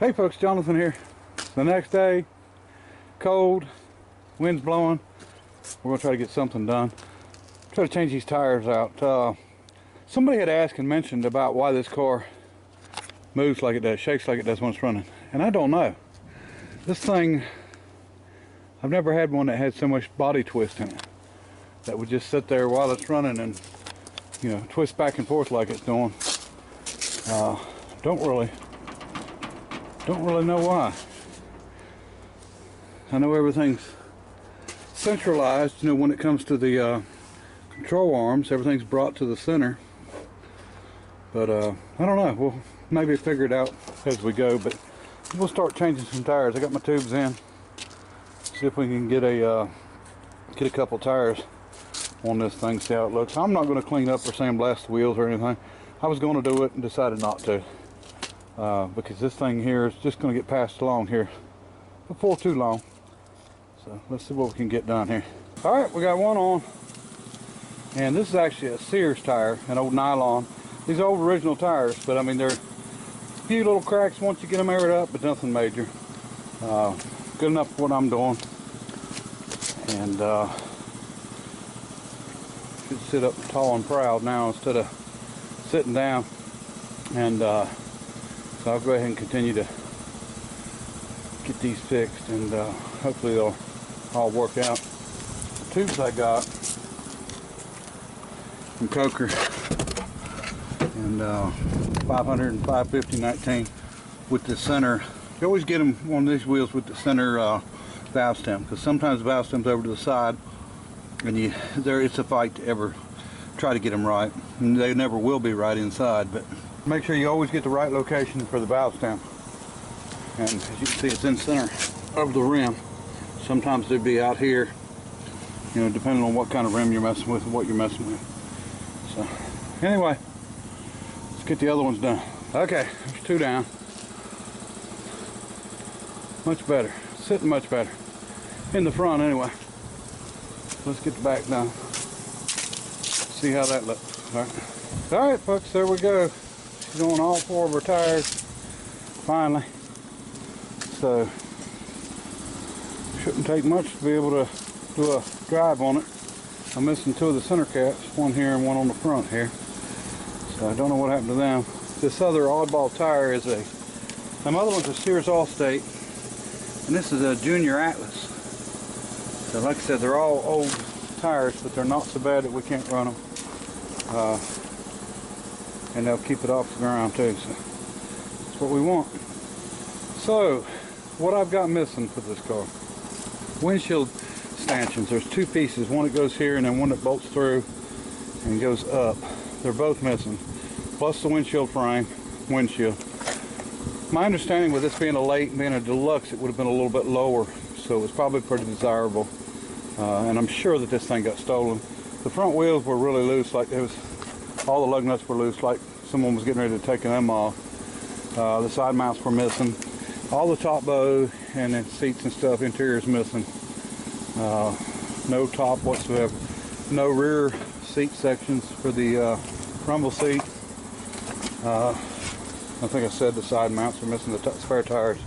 Hey folks, Jonathan here. The next day, cold, wind's blowing. We're gonna try to get something done. Try to change these tires out. Somebody had asked and mentioned about why this car moves like it does, shakes like it does when it's running. And I don't know. This thing, I've never had one that had so much body twist in it. That would just sit there while it's running and, you know, twist back and forth like it's doing. Don't really know why. I know everything's centralized, you know, when it comes to the control arms, everything's brought to the center. But I don't know, we'll maybe figure it out as we go, but we'll start changing some tires. I got my tubes in. See if we can get a couple tires on this thing, see how it looks. I'm not going to clean up or sandblast the wheels or anything. I was going to do it and decided not to. Because this thing here is just going to get passed along here before too long. So let's see what we can get done here. Alright, we got one on. And this is actually a Sears tire, an old nylon. These are old original tires, but I mean they're a few little cracks once you get them aired up, but nothing major. Good enough for what I'm doing. And should sit up tall and proud now instead of sitting down. And so I'll go ahead and continue to get these fixed, and hopefully they'll all work out. The tubes I got from Coker, and 500 and 550 19 with the center. You always get them on these wheels with the center valve stem, because sometimes the valve stem's over to the side, and it's a fight to ever try to get them right, and they never will be right inside. But make sure you always get the right location for the valve stem. And as you can see, it's in center of the rim. Sometimes they'd be out here, you know, depending on what kind of rim you're messing with and what you're messing with. So anyway, let's get the other ones done. Okay, there's two down. Much better, sitting much better. In the front anyway. Let's get the back done. See how that looks. All right, folks, there we go. She's on all four of her tires, finally. So, shouldn't take much to be able to do a drive on it. I'm missing two of the center caps, one here and one on the front here. So I don't know what happened to them. This other oddball tire is my other one's a Sears Allstate, and this is a Junior Atlas. So like I said, they're all old tires, but they're not so bad that we can't run them. And they'll keep it off the ground too, so that's what we want. So, what I've got missing for this car, windshield stanchions. There's two pieces, one that goes here and then one that bolts through and goes up. They're both missing, plus the windshield frame, windshield. My understanding with this being a late and being a deluxe, it would have been a little bit lower, so it was probably pretty desirable. And I'm sure that this thing got stolen. The front wheels were really loose, like all the lug nuts were loose, like someone was getting ready to take them off. The side mounts were missing. All the top bow and then seats and stuff, interior's missing. No top whatsoever. No rear seat sections for the rumble seat. I think I said the side mounts are missing, the spare tires.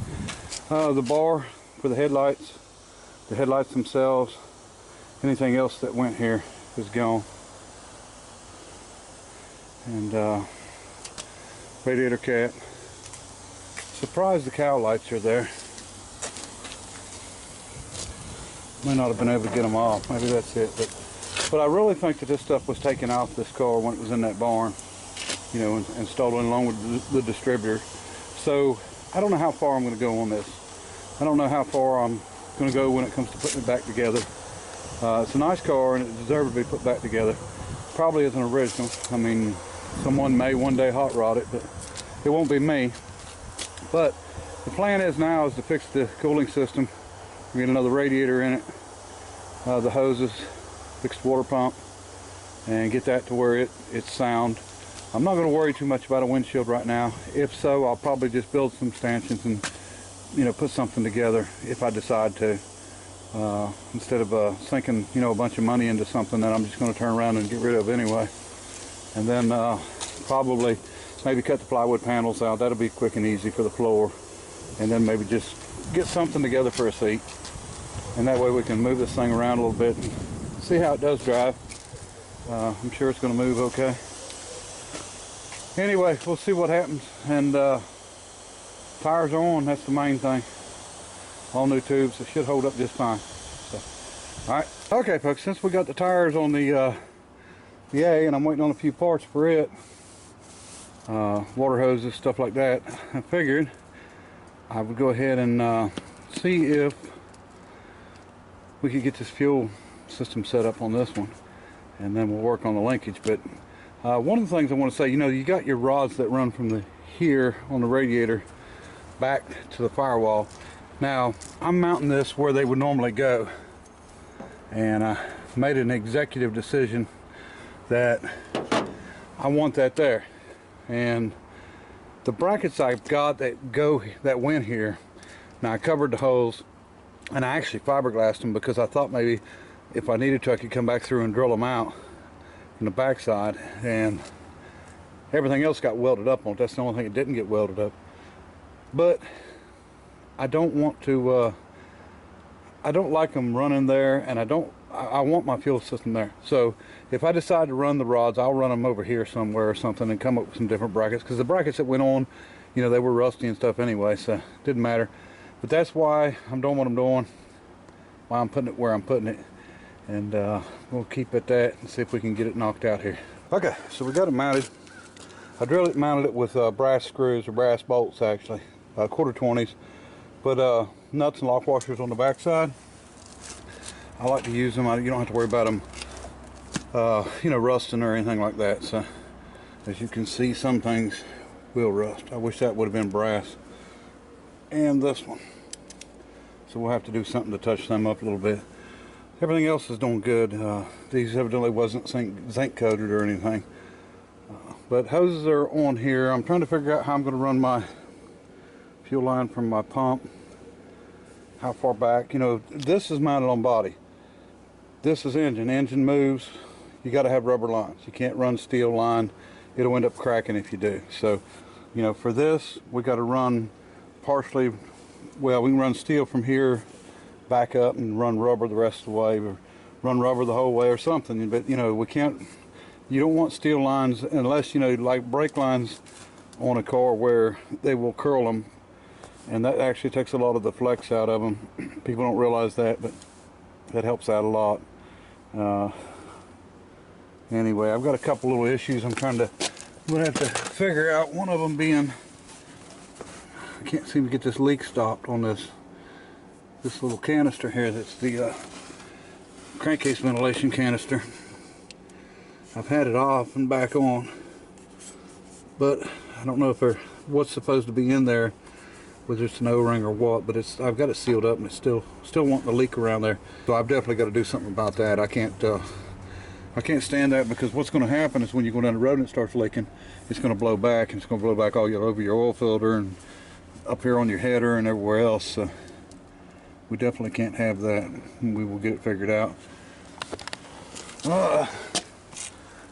The bar for the headlights themselves, anything else that went here is gone. And radiator cap. Surprised the cowl lights are there. May not have been able to get them off. Maybe that's it. But I really think that this stuff was taken off this car when it was in that barn, you know, and stolen along with the distributor. So I don't know how far I'm going to go on this. I don't know how far I'm going to go when it comes to putting it back together. It's a nice car and it deserves to be put back together. Probably isn't original. I mean, someone may one day hot rod it, but it won't be me. But the plan is now is to fix the cooling system, get another radiator in it, the hoses, fix the water pump, and get that to where it's sound. I'm not going to worry too much about a windshield right now. If so, I'll probably just build some stanchions and, you know, put something together if I decide to. Instead of sinking, you know, a bunch of money into something that I'm just going to turn around and get rid of anyway. And then probably maybe cut the plywood panels out. That'll be quick and easy for the floor. and then maybe just get something together for a seat, and that way we can move this thing around a little bit and see how it does drive. I'm sure it's going to move okay. Anyway, we'll see what happens, and tires are on. That's the main thing. All new tubes. It should hold up just fine. So, all right. Okay, folks. Since we got the tires on the A, and I'm waiting on a few parts for it, water hoses, stuff like that, I figured I would go ahead and see if we could get this fuel system set up on this one, and then we'll work on the linkage. But one of the things I want to say, you know, you got your rods that run from the here on the radiator back to the firewall. Now I'm mounting this where they would normally go, and I made an executive decision that I want that there. And the brackets I've got that went here, now I covered the holes, and I actually fiberglassed them because I thought maybe if I needed to I could come back through and drill them out from the backside, and everything else got welded up on it. That's the only thing that didn't get welded up. But I don't want to I don't like them running there, and I want my fuel system there. So if I decide to run the rods, I'll run them over here somewhere or something and come up with some different brackets, because the brackets that went on, you know, they were rusty and stuff anyway, so it didn't matter. But that's why I'm doing what I'm doing, why I'm putting it where I'm putting it, and we'll keep at that and see if we can get it knocked out here. Okay, so we got it mounted. I mounted it with brass screws, or brass bolts actually, quarter 20s. But nuts and lock washers on the back side. I like to use them. You don't have to worry about them, you know, rusting or anything like that. So, as you can see, some things will rust. I wish that would have been brass. And this one. So we'll have to do something to touch them up a little bit. Everything else is doing good. These evidently wasn't zinc coated or anything. But hoses are on here. I'm trying to figure out how I'm going to run my fuel line from my pump, how far back. You know, this is mounted on body, this is engine moves, you got to have rubber lines. You can't run steel line, it'll end up cracking if you do. So, you know, for this we got to run partially, well, we can run steel from here back up and run rubber the rest of the way, or run rubber the whole way or something. But you know, we can't, you don't want steel lines unless, you know, like brake lines on a car where they will curl them, and that actually takes a lot of the flex out of them. People don't realize that, but that helps out a lot. Anyway, I've got a couple little issues I'm gonna have to figure out. One of them being, I can't seem to get this leak stopped on this little canister here. That's the crankcase ventilation canister. I've had it off and back on, but I don't know if what's supposed to be in there, whether it's an O-ring or what, but I've got it sealed up, and it's still wanting to leak around there. So I've definitely got to do something about that. I can't stand that, because what's going to happen is when you go down the road and it starts leaking, it's going to blow back, and it's going to blow back all over your oil filter and up here on your header and everywhere else. So we definitely can't have that. We will get it figured out.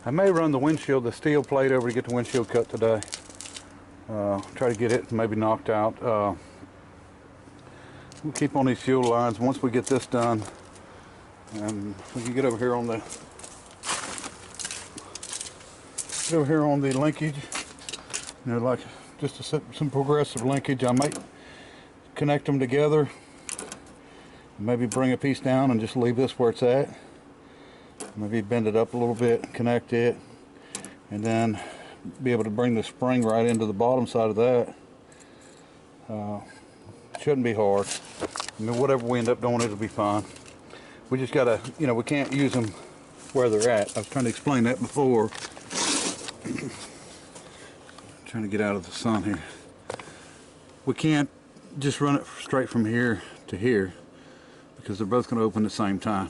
I may run the steel plate over to get the windshield cut today. Try to get it maybe knocked out. We'll keep on these fuel lines. Once we get this done, and we can get over here on the linkage. You know, like just some progressive linkage. I might connect them together. Maybe bring a piece down and just leave this where it's at. Maybe bend it up a little bit, connect it, and then be able to bring the spring right into the bottom side of that. Shouldn't be hard. I mean, whatever we end up doing, it'll be fine. We just gotta, you know, we can't use them where they're at. I was trying to explain that before. Trying to get out of the sun here. We can't just run it straight from here to here, because they're both going to open at the same time.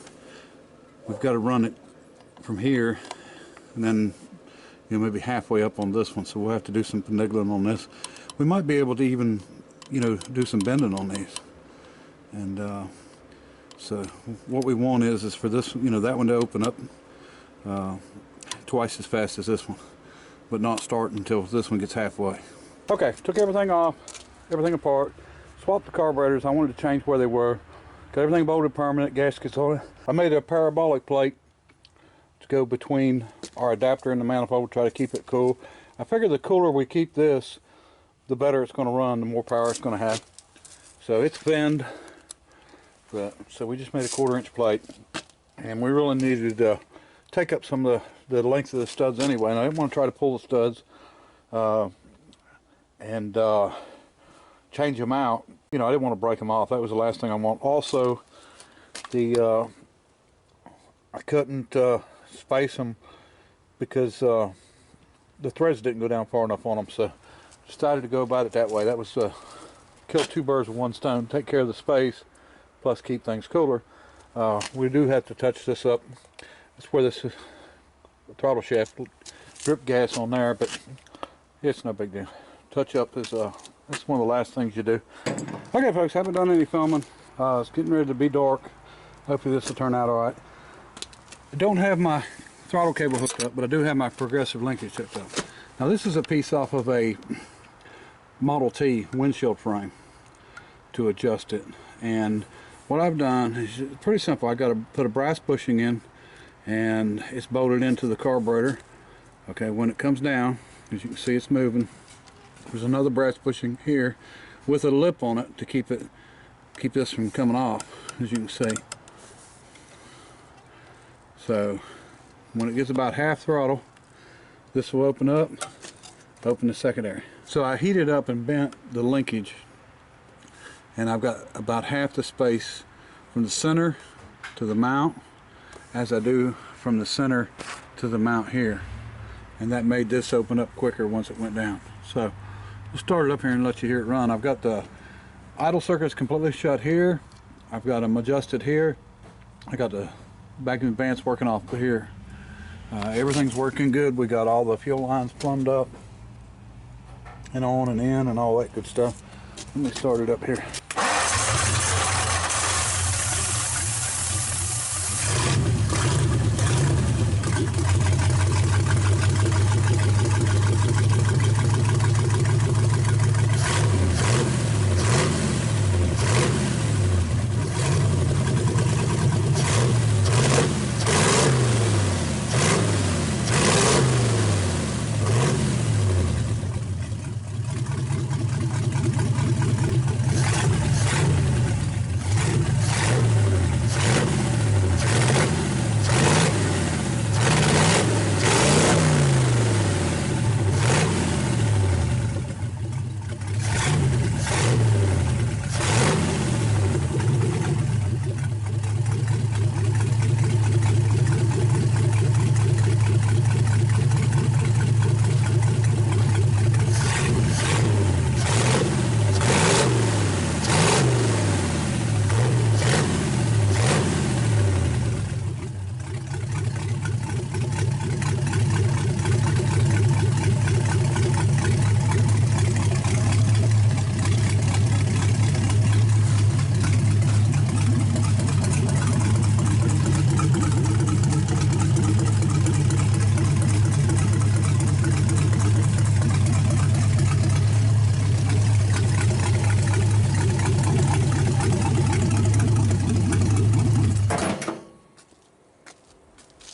We've got to run it from here and then, you know, maybe halfway up on this one. So we'll have to do some finagling on this. We might be able to even, you know, do some bending on these. And so what we want is for this, you know, that one to open up twice as fast as this one, but not start until this one gets halfway. Okay, took everything off, everything apart. swapped the carburetors. I wanted to change where they were. Got everything bolted permanent, gaskets on it. I made a parabolic plate to go between our adapter and the manifold, try to keep it cool. I figure the cooler we keep this, the better it's going to run, the more power it's going to have. So it's thinned, so we just made a 1/4 inch plate, and we really needed to take up some of the length of the studs anyway, and I didn't want to try to pull the studs and change them out. You know, I didn't want to break them off. That was the last thing I want. Also, I couldn't space them because the threads didn't go down far enough on them, so decided to go about it that way. That was kill 2 birds with 1 stone, take care of the space, plus keep things cooler. We do have to touch this up. That's where this throttle shaft drip gas on there, but it's no big deal. Touch up is that's one of the last things you do. Okay, folks, haven't done any filming. It's getting ready to be dark. Hopefully this will turn out all right. I don't have my throttle cable hooked up, but I do have my progressive linkage hooked up. Now this is a piece off of a Model T windshield frame to adjust it, and what I've done is pretty simple. I got to put a brass bushing in, and it's bolted into the carburetor. Okay, when it comes down, as you can see, it's moving. There's another brass bushing here with a lip on it to keep this from coming off, as you can see. So when it gets about half throttle, this will open up, open the secondary. So I heated up and bent the linkage, and I've got about half the space from the center to the mount as I do from the center to the mount here, and that made this open up quicker once it went down. So we'll start it up here and let you hear it run. I've got the idle circuits completely shut here. I've got them adjusted here. I got the vacuum advance working off here. Everything's working good. We got all the fuel lines plumbed up and on and in and all that good stuff. Let me start it up here.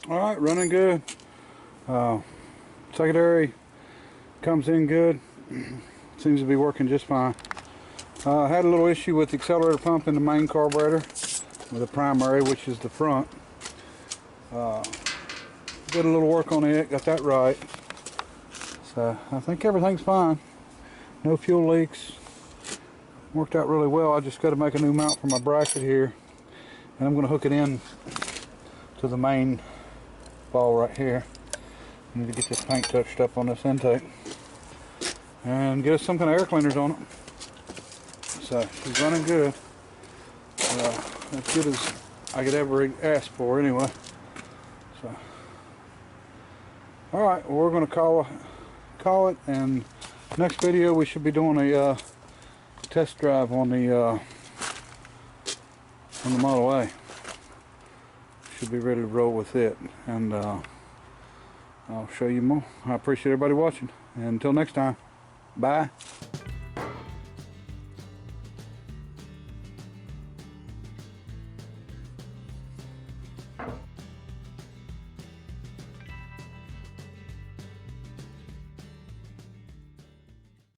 Alright, running good. Secondary comes in good. Seems to be working just fine. I had a little issue with the accelerator pump in the main carburetor with the primary, which is the front. Did a little work on it, got that right. So I think everything's fine. No fuel leaks. Worked out really well. I just got to make a new mount for my bracket here, and I'm going to hook it in to the main ball right here. I need to get this paint touched up on this intake and get us some kind of air cleaners on it. So she's running good. As good as I could ever ask for anyway. So alright, well, we're going to call it, and next video we should be doing a test drive on the Model A. Should be ready to roll with it, and I'll show you more. I appreciate everybody watching, and until next time, bye.